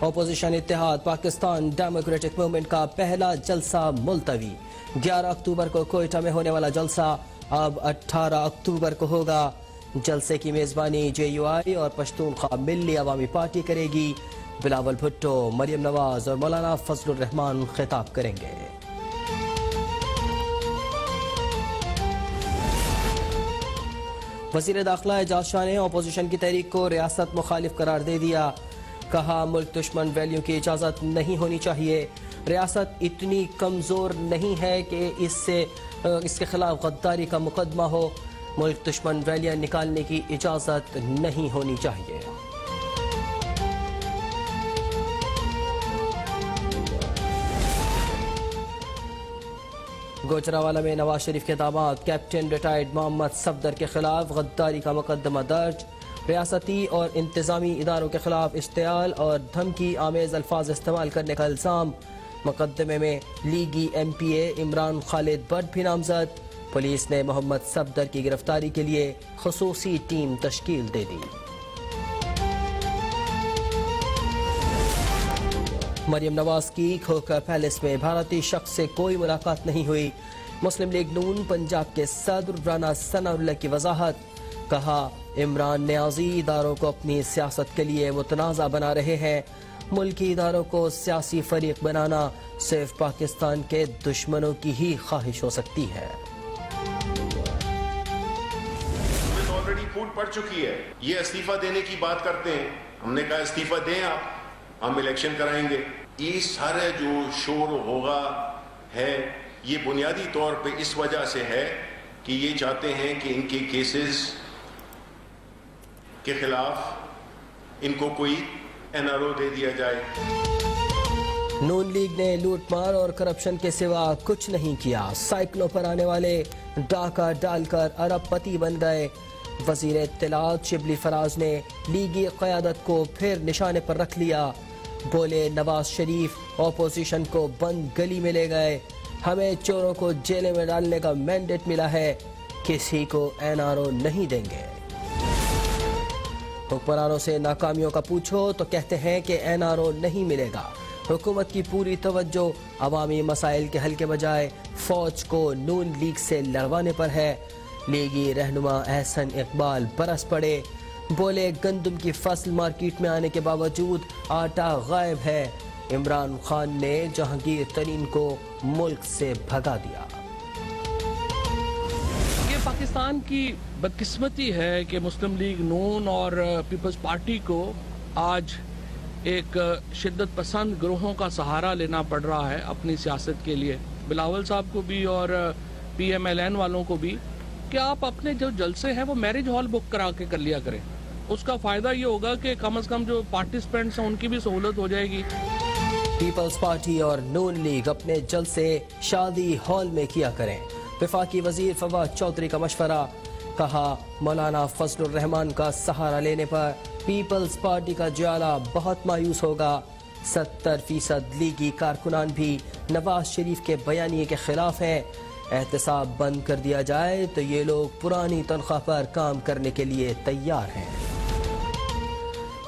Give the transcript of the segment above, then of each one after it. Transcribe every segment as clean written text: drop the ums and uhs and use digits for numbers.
Opposition اتحاد Pakistan democratic movement کا پہلا جلسہ ملتوی 11 اکتوبر کو کوئٹہ میں ہونے والا جلسہ اب 18 اکتوبر کو ہوگا۔ جلسے کی میزبانی JUI اور پشتونخوا ملی عوامی پارٹی کرے گی۔ بلاول بھٹو، مریم نواز اور مولانا فضل الرحمان خطاب کریں گے۔ وزیر داخلہ اعجاز شاہ نے اپوزیشن کی تحریک کو ریاست مخالف قرار دے دیا۔ کہا ملک دشمن ویلیوں کی اجازت نہیں ہونی چاہیے۔ ریاست اتنی کمزور نہیں ہے کہ اس کے خلاف غداری کا مقدمہ ہو۔ ملک دشمن ویلیاں نکالنے کی اجازت نہیں ہونی چاہیے۔ گوجرانوالہ میں نواز شریف کے داماد کیپٹن ریٹائرڈ محمد صفدر کے خلاف غداری کا مقدمہ درج۔ ریاستی اور انتظامی اداروں کے خلاف اشتعال اور دھمکی آمیز الفاظ استعمال کرنے کا الزام۔ مقدمے میں لیگی MPA عمران خالد بٹ بھی نامزد۔ پولیس نے محمد صفدر کی گرفتاری کے لیے خصوصی ٹیم تشکیل دے دی۔ مریم نواز کی کھوکھر پیلس میں بھارتی شخص سے کوئی ملاقات نہیں ہوئی۔ مسلم لیگ نون پنجاب کے صدر رانا ثناء اللہ کی وضاحت۔ کہا عمران نیازی اداروں کو اپنی سیاست کے لیے متنازع بنا رہے ہیں۔ ملکی اداروں کو سیاسی فریق بنانا صرف پاکستان کے دشمنوں کی ہی خواہش ہو سکتی ہے۔ آلریڈی پھوٹ پڑ چکی ہے، یہ استعفیٰ دینے کی بات کرتے ہیں۔ ہم نے کہا استعفیٰ دیں آپ، ہم الیکشن کرائیں گے۔ یہ سارا جو شور ہوگا ہے یہ بنیادی طور پہ اس وجہ سے ہے کہ یہ چاہتے ہیں کہ ان کے کیسز کے خلاف ان کو کوئی NRO دے دیا جائے۔ نون لیگ نے لوٹ مار اور کرپشن کے سوا کچھ نہیں کیا۔ سائیکلوں پر آنے والے ڈاکہ ڈال کر ارب پتی بن گئے۔ وزیر اطلاعات شبلی فراز نے لیگی قیادت کو پھر نشانے پر رکھ لیا۔ بولے نواز شریف اپوزیشن کو بند گلی میں لے گئے۔ ہمیں چوروں کو جیلے میں ڈالنے کا مینڈیٹ ملا ہے، کسی کو NRO نہیں دیں گے۔ حکمرانوں سے ناکامیوں کا پوچھو تو کہتے ہیں کہ NRO نہیں ملے گا۔ حکومت کی پوری توجہ عوامی مسائل کے حل کے بجائے فوج کو نون لیگ سے لڑوانے پر ہے۔ لیگی رہنما احسن اقبال برس پڑے۔ بولے گندم کی فصل مارکیٹ میں آنے کے باوجود آٹا غائب ہے۔ عمران خان نے جہانگیر ترین کو ملک سے بھگا دیا۔ یہ پاکستان کی بدقسمتی ہے کہ مسلم لیگ نون اور پیپلز پارٹی کو آج ایک شدت پسند گروہوں کا سہارا لینا پڑ رہا ہے اپنی سیاست کے لیے۔ بلاول صاحب کو بھی اور PMLN والوں کو بھی کہ آپ اپنے جو جلسے ہیں وہ میرج ہال بک کرا کے کر لیا کریں۔ اس کا فائدہ یہ ہوگا کہ کم از کم جو پارٹیسپینٹس ہیں ان کی بھی سہولت ہو جائے گی۔ پیپلز پارٹی اور نون لیگ اپنے جلسے شادی ہال میں کیا کریں۔ وفاقی وزیر فواد چودھری کا مشورہ۔ کہا مولانا فضل الرحمان کا سہارا لینے پر پیپلز پارٹی کا جیالہ بہت مایوس ہوگا۔ 70% لیگی کارکنان بھی نواز شریف کے بیانیے کے خلاف ہیں۔ احتساب بند کر دیا جائے تو یہ لوگ پرانی تنخواہ پر کام کرنے کے لیے تیار ہیں۔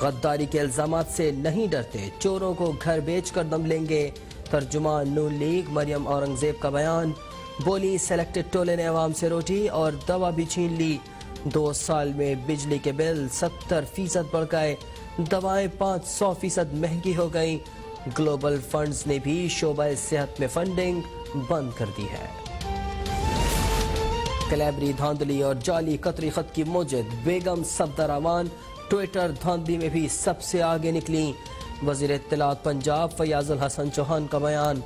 غداری کے الزامات سے نہیں ڈرتے، چوروں کو گھر بیچ کر دم لیں گے۔ ترجمان نون لیگ مریم اورنگزیب کا بیان۔ بولی سلیکٹڈ ٹولے نے عوام سے روٹی اور دوا بھی چھین لی۔ 2 سال میں بجلی کے بل 70% بڑھ گئے، دوائیں 500% مہنگی ہو گئیں۔ گلوبل فنڈز نے بھی شعبہ صحت میں فنڈنگ بند کر دی ہے۔ کلیبری دھاندلی اور جعلی قطری خط کی موجد بیگم صفدر امان ٹویٹر دھاندلی میں بھی سب سے آگے نکلی۔ وزیر اطلاعات پنجاب فیاض الحسن چوہان کا بیان۔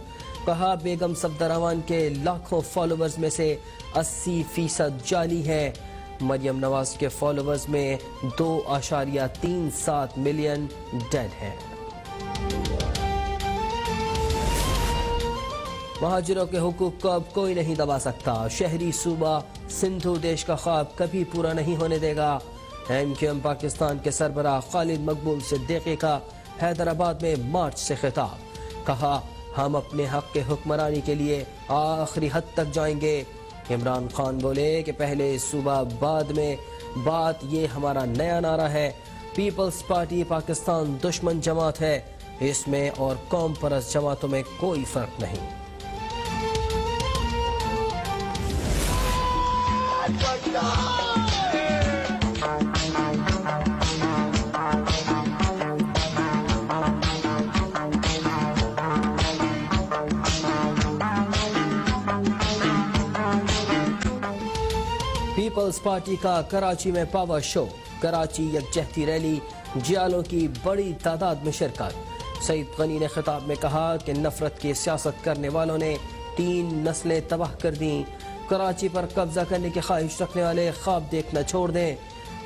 کہا بیگم صفدر امان کے لاکھوں فالوورز میں سے 80% جعلی ہیں۔ مریم نواز کے فالوورز میں 2.37 ملین ڈیڈ ہیں۔ مہاجروں کے حقوق کو اب کوئی نہیں دبا سکتا۔ شہری صوبہ سندھو دیش کا خواب کبھی پورا نہیں ہونے دے گا۔ MQM پاکستان کے سربراہ خالد مقبول صدیقی کا حیدرآباد میں مارچ سے خطاب۔ کہا ہم اپنے حق کے حکمرانی کے لیے آخری حد تک جائیں گے۔ عمران خان بولے کہ پہلے صوبہ بعد میں بات، یہ ہمارا نیا نعرہ ہے۔ پیپلز پارٹی پاکستان دشمن جماعت ہے، اس میں اور قوم پرست جماعتوں میں کوئی فرق نہیں۔ پیپلز پارٹی کا کراچی میں پاور شو، کراچی یکجہتی ریلی، جیالوں کی بڑی تعداد میں شرکت۔ سعید غنی نے خطاب میں کہا کہ نفرت کی سیاست کرنے والوں نے 3 نسلیں تباہ کر دیں، کراچی پر قبضہ کرنے کی خواہش رکھنے والے خواب دیکھنا چھوڑ دیں۔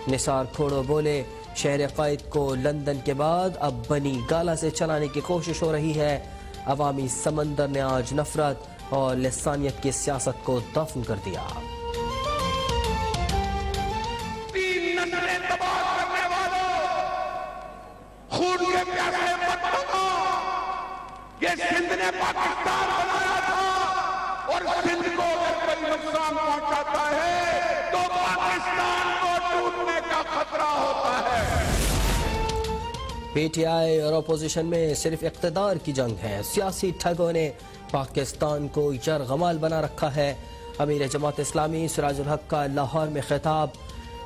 نثار کھوڑو بولے شہر قائد کو لندن کے بعد اب بنی گالا سے چلانے کی کوشش ہو رہی ہے، عوامی سمندر نے آج نفرت اور لسانیت کی سیاست کو دفن کر دیا۔ خون کے پیاسے مت بنو، یہ سندھ نے پاکستان بنایا تھا، اور سندھ کو اگر کوئی نقصان پہنچاتا ہے تو پاکستان کو ٹوٹنے کا خطرہ ہوتا ہے۔ پی ٹی آئی اور اپوزیشن میں صرف اقتدار کی جنگ ہے، سیاسی ٹھگوں نے پاکستان کو یرغمال بنا رکھا ہے۔ امیر جماعت اسلامی سراج الحق کا لاہور میں خطاب،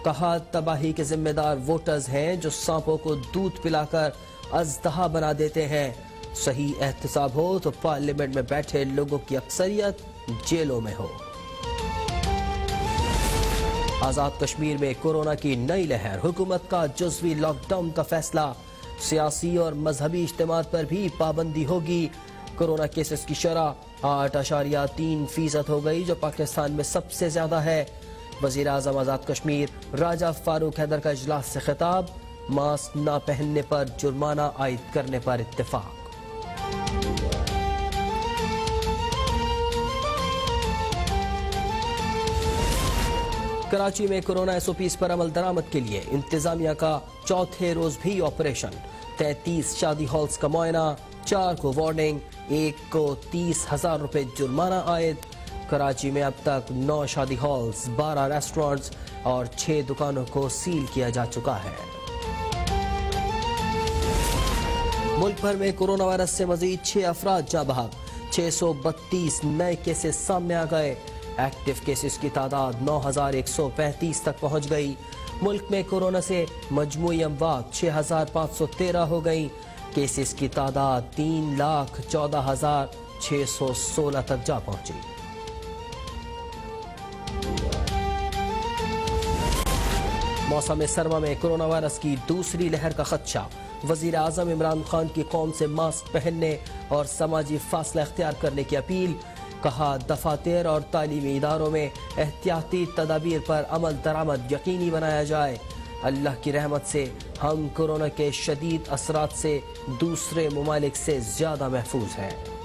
کہا تباہی کے ذمہ دار ووٹرز ہیں جو سانپوں کو دودھ پلا کر اژدہا بنا دیتے ہیں، صحیح احتساب ہو تو پارلیمنٹ میں بیٹھے لوگوں کی اکثریت جیلوں میں ہو۔ آزاد کشمیر میں کورونا کی نئی لہر، حکومت کا جزوی لاک ڈاؤن کا فیصلہ، سیاسی اور مذہبی اجتماعات پر بھی پابندی ہوگی۔ کورونا کیسز کی شرح 8.3% ہو گئی جو پاکستان میں سب سے زیادہ ہے۔ وزیر اعظم آزاد کشمیر راجہ فاروق حیدر کا اجلاس سے خطاب، ماسک نہ پہننے پر جرمانہ عائد کرنے پر اتفاق۔ کراچی میں کورونا SOPs پر عمل درآمد کے لیے انتظامیہ کا چوتھے روز بھی آپریشن، 33 شادی ہالز کا معائنہ، 4 کو وارننگ، 1 کو 30,000 روپے جرمانہ عائد۔ کراچی میں اب تک 9 شادی ہالز، 12 ریسٹورانٹس اور 6 دکانوں کو سیل کیا جا چکا ہے۔ ملک بھر میں کورونا وائرس سے مزید 6 افراد جاں بحق، 632 نئے کیسز سامنے آ گئے، ایکٹیو کیسز کی تعداد 9,135 تک پہنچ گئی۔ ملک میں کورونا سے مجموعی اموات 6,513 ہو گئی، کیسز کی تعداد 3,14,616 تک جا پہنچی۔ موسم سرما میں کورونا وائرس کی دوسری لہر کا خدشہ، وزیر اعظم عمران خان کی قوم سے ماسک پہننے اور سماجی فاصلہ اختیار کرنے کی اپیل، کہا دفاتر اور تعلیمی اداروں میں احتیاطی تدابیر پر عمل درآمد یقینی بنایا جائے، اللہ کی رحمت سے ہم کورونا کے شدید اثرات سے دوسرے ممالک سے زیادہ محفوظ ہیں۔